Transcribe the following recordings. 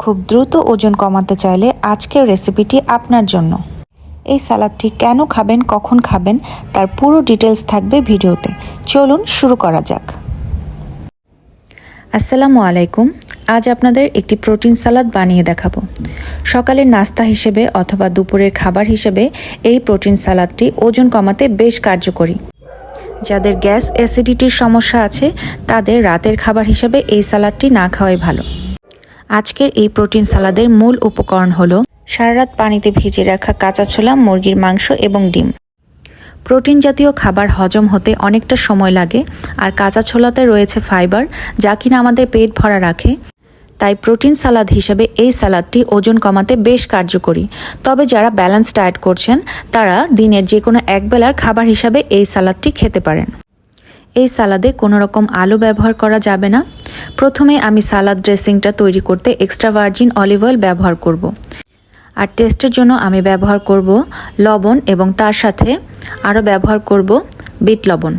খুব দ্রুত ওজন কমাতে চাইলে আজকের রেসিপিটি আপনার জন্য। এই সালাদটি কেন খাবেন, কখন খাবেন তার পুরো ডিটেলস থাকবে ভিডিওতে। চলুন শুরু করা যাক। আসসালামু আলাইকুম। আজ আপনাদের একটি প্রোটিন সালাদ বানিয়ে দেখাবো। সকালের নাস্তা হিসেবে অথবা দুপুরের খাবার হিসেবে এই প্রোটিন সালাদটি ওজন কমাতে বেশ কার্যকরী। যাদের গ্যাস অ্যাসিডিটির সমস্যা আছে তাদের রাতের খাবার হিসেবে এই সালাদটি না খাওয়াই ভালো। আজকের এই প্রোটিন সালাদের মূল উপকরণ হলো সারা রাত পানিতে ভিজিয়ে রাখা কাঁচা ছোলা, মুরগির মাংস এবং ডিম। প্রোটিন জাতীয় খাবার হজম হতে অনেকটা সময় লাগে, আর কাঁচা ছোলাতে রয়েছে ফাইবার, যা কিনা আমাদের পেট ভরা রাখে। তাই প্রোটিন সালাদ হিসেবে এই সালাদটি ওজন কমাতে বেশ কার্যকরী। তবে যারা ব্যালেন্স ডায়েট করছেন তারা দিনের যে কোনো একবেলার খাবার হিসাবে এই সালাদটি খেতে পারেন। এই সালাদে কোনো রকম আলু ব্যবহার করা যাবে না। প্রথমে আমি সালাদ ড্রেসিংটা তৈরি করতে এক্সট্রা ভার্জিন অলিভ অয়েল ব্যবহার করব। আর টেস্টের জন্য আমি ব্যবহার করব লবণ এবং তার সাথে আরও ব্যবহার করব বিট লবণ।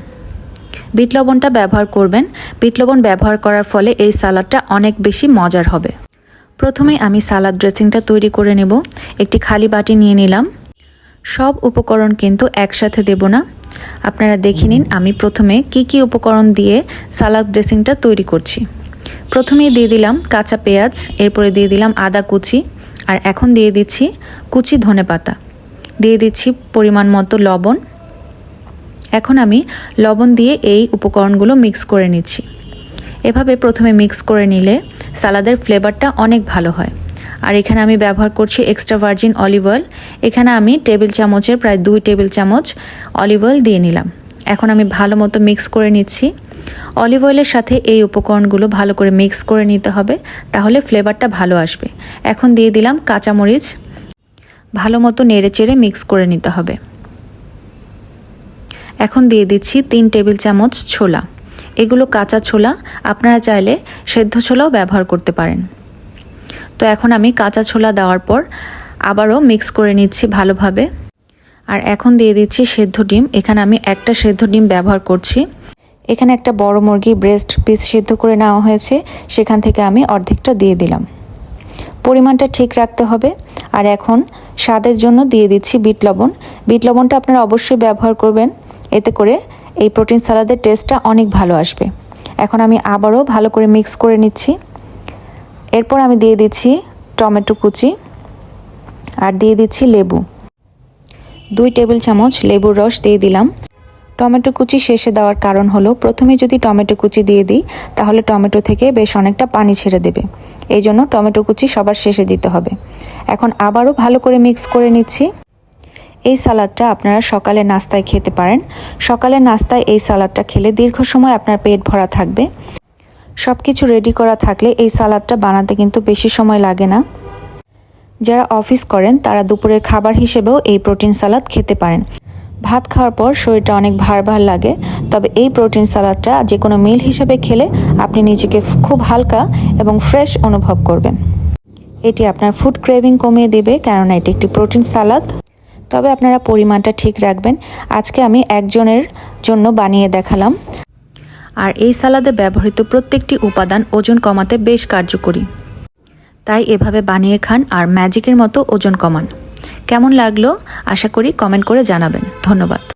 বিট লবণটা ব্যবহার করবেন। বিট লবণ ব্যবহার করার ফলে এই সালাদটা অনেক বেশি মজার হবে। প্রথমে আমি সালাদ ড্রেসিংটা তৈরি করে নেব। একটি খালি বাটি নিয়ে নিলাম। সব উপকরণ কিন্তু একসাথে দেব না, আপনারা দেখে নিন আমি প্রথমে কি কি উপকরণ দিয়ে সালাদ ড্রেসিংটা তৈরি করছি। প্রথমেই দিয়ে দিলাম কাঁচা পেঁয়াজ, এরপরে দিয়ে দিলাম আদা কুচি, আর এখন দিয়ে দিচ্ছি কুচি ধনেপাতা, দিয়ে দিচ্ছি পরিমাণ মতো লবণ। এখন আমি লবণ দিয়ে এই উপকরণগুলো মিক্স করে নিচ্ছি। এভাবে প্রথমে মিক্স করে নিলে সালাদের ফ্লেভারটা অনেক ভালো হয়। আর এখানে আমি ব্যবহার করছি এক্সট্রা ভার্জিন অলিভ অয়েল। এখানে আমি টেবিল চামচের প্রায় 2 টেবিল চামচ অলিভ অয়েল দিয়ে নিলাম। এখন আমি ভালো মতো মিক্স করে নিচ্ছি। অলিভ অয়েলের সাথে এই উপকরণগুলো ভালো করে মিক্স করে নিতে হবে, তাহলে ফ্লেভারটা ভালো আসবে। এখন দিয়ে দিলাম কাঁচামরিচ, ভালো মতো নেড়েচেড়ে মিক্স করে নিতে হবে। এখন দিয়ে দিচ্ছি 3 টেবিল চামচ ছোলা। এগুলো কাঁচা ছোলা, আপনারা চাইলে সেদ্ধ ছোলাও ব্যবহার করতে পারেন। তো এখন আমি কাঁচা ছোলা দেওয়ার পর আবারও মিক্স করে নিচ্ছি ভালোভাবে। আর এখন দিয়ে দিচ্ছি সেদ্ধ ডিম। এখানে আমি একটা সেদ্ধ ডিম ব্যবহার করছি। এখানে একটা বড় মুরগি ব্রেস্ট পিস সেদ্ধ করে নেওয়া হয়েছে, সেখান থেকে আমি অর্ধেকটা দিয়ে দিলাম। পরিমাণটা ঠিক রাখতে হবে। আর এখন স্বাদের জন্য দিয়ে দিচ্ছি বিট লবণ। বিট লবণটা আপনারা অবশ্যই ব্যবহার করবেন, এতে করে এই প্রোটিন সালাদের টেস্টটা অনেক ভালো আসবে। এখন আমি আবারও ভালো করে মিক্স করে নিচ্ছি। এরপর আমি দিয়ে দিচ্ছি টমেটো কুচি, আর দিয়ে দিচ্ছি লেবু। 2 টেবিল চামচ লেবুর রস দিয়ে দিলাম। টমেটো কুচি শেষে দেওয়ার কারণ হলো প্রথমে যদি টমেটো কুচি দিয়ে দিই তাহলে টমেটো থেকে বেশ অনেকটা পানি ছেড়ে দেবে, এই জন্য টমেটো কুচি সবার শেষে দিতে হবে। এখন আবারও ভালো করে মিক্স করে নিচ্ছি। এই সালাদটা আপনারা সকালে নাস্তায় খেতে পারেন। সকালে নাস্তায় এই সালাদটা খেলে দীর্ঘ সময় আপনার পেট ভরা থাকবে। সব কিছু রেডি করা থাকলে এই সালাদটা বানাতে কিন্তু বেশি সময় লাগে না। যারা অফিস করেন তারা দুপুরের খাবার হিসেবেও এই প্রোটিন সালাদ খেতে পারেন। ভাত খাওয়ার পর শরীরটা অনেক ভার ভার লাগে, তবে এই প্রোটিন সালাদটা যে কোনো মিল হিসেবে খেলে আপনি নিজেকে খুব হালকা এবং ফ্রেশ অনুভব করবেন। এটি আপনার ফুড ক্রেভিং কমিয়ে দেবে, কেননা এটি একটি প্রোটিন সালাদ। তবে আপনারা পরিমাণটা ঠিক রাখবেন। আজকে আমি একজনের জন্য বানিয়ে দেখালাম। আর এই সালাদে ব্যবহৃত প্রত্যেকটি উপাদান ওজন কমাতে বেশ কার্যকরী। তাই এভাবে বানিয়ে খান আর ম্যাজিকের মতো ওজন কমান। কেমন লাগলো আশা করি কমেন্ট করে জানাবেন। ধন্যবাদ।